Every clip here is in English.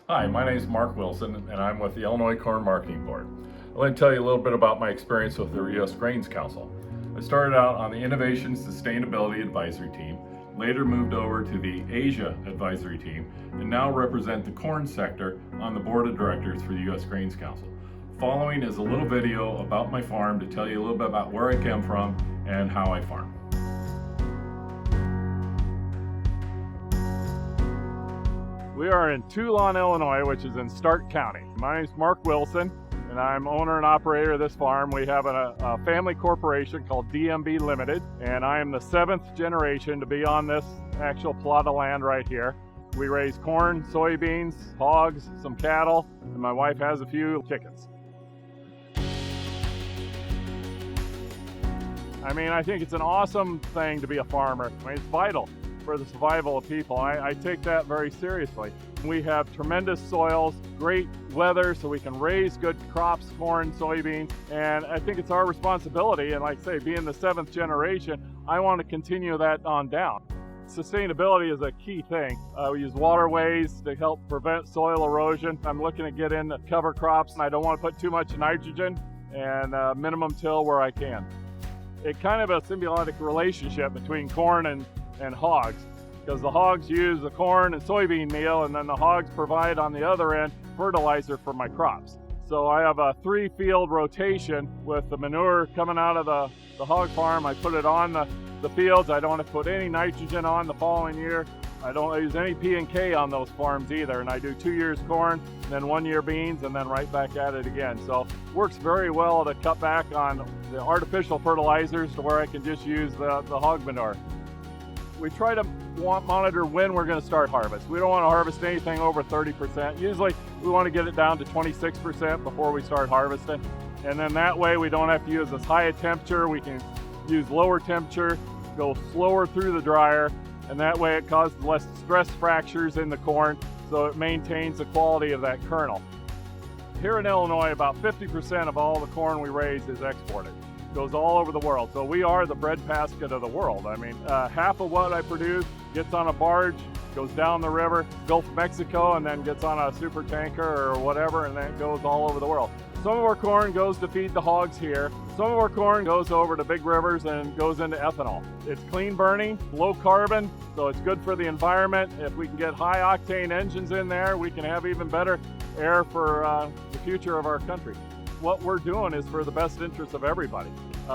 Hi, my name is Mark Wilson, and I'm with the Illinois Corn Marketing Board. I'd like to tell you a little bit about my experience with the U.S. Grains Council. I started out on the Innovation Sustainability Advisory Team, later moved over to the Asia Advisory Team, and now represent the corn sector on the Board of Directors for the U.S. Grains Council. Following is a little video about my farm to tell you a little bit about where I came from and how I farm. We are in Toulon, Illinois, which is in Stark County. My name is Mark Wilson, and I'm owner and operator of this farm. We have a family corporation called DMB Limited, and I am the 7th generation to be on this actual plot of land right here. We raise corn, soybeans, hogs, some cattle, and my wife has a few chickens. I think it's an awesome thing to be a farmer. It's vital for the survival of people. I take that very seriously. We have tremendous soils, great weather, so we can raise good crops, corn, soybeans, and I think it's our responsibility, and like I say, being the 7th generation, I want to continue that on down. Sustainability is a key thing. We use waterways to help prevent soil erosion. I'm looking to get in cover crops, and I don't want to put too much nitrogen, and minimum till where I can. It's kind of a symbiotic relationship between corn and hogs, because the hogs use the corn and soybean meal, and then the hogs provide on the other end fertilizer for my crops. So I have a 3-field rotation with the manure coming out of the hog farm. I put it on the fields. I don't have to put any nitrogen on the following year. I don't use any P&K on those farms either, and I do 2 years corn, then 1 year beans, and then right back at it again. So it works very well to cut back on the artificial fertilizers to where I can just use the hog manure. We try to monitor when we're going to start harvest. We don't want to harvest anything over 30%. Usually we want to get it down to 26% before we start harvesting. And then that way we don't have to use as high a temperature. We can use lower temperature, go slower through the dryer, and that way it causes less stress fractures in the corn, so it maintains the quality of that kernel. Here in Illinois, about 50% of all the corn we raise is exported. Goes all over the world. So we are the breadbasket of the world. Half of what I produce gets on a barge, goes down the river, Gulf of Mexico, and then gets on a super tanker or whatever, and then it goes all over the world. Some of our corn goes to feed the hogs here. Some of our corn goes over to big rivers and goes into ethanol. It's clean burning, low carbon, so it's good for the environment. If we can get high octane engines in there, we can have even better air for the future of our country. What we're doing is for the best interest of everybody.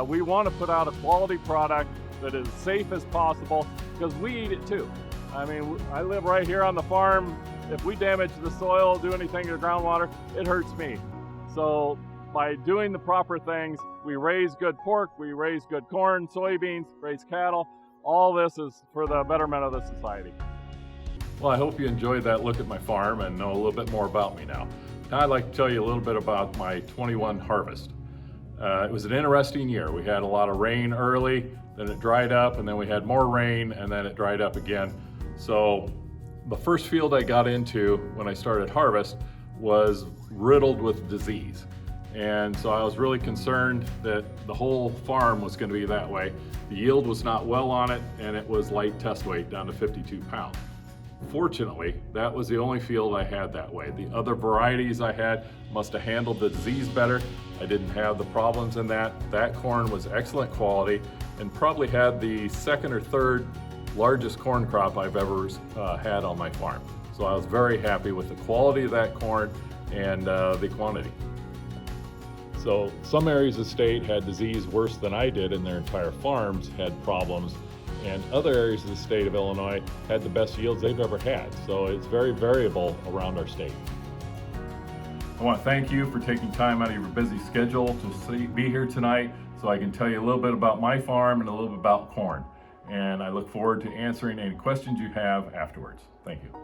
We want to put out a quality product that is safe as possible, because we eat it too. I live right here on the farm. If we damage the soil, do anything to the groundwater, it hurts me. So by doing the proper things, we raise good pork, we raise good corn, soybeans, raise cattle. All this is for the betterment of the society. Well, I hope you enjoyed that look at my farm and know a little bit more about me now. Now I'd like to tell you a little bit about my 21 harvest. It was an interesting year. We had a lot of rain early, then it dried up, and then we had more rain, and then it dried up again. So the first field I got into when I started harvest was riddled with disease. And so I was really concerned that the whole farm was going to be that way. The yield was not well on it, and it was light test weight, down to 52 pounds. Fortunately, that was the only field I had that way. The other varieties I had must have handled the disease better. I didn't have the problems in that. That corn was excellent quality and probably had the 2nd or 3rd largest corn crop I've ever had on my farm. So I was very happy with the quality of that corn and the quantity. So some areas of the state had disease worse than I did, and their entire farms had problems. And other areas of the state of Illinois had the best yields they've ever had. So it's very variable around our state. I want to thank you for taking time out of your busy schedule to be here tonight so I can tell you a little bit about my farm and a little bit about corn. And I look forward to answering any questions you have afterwards. Thank you.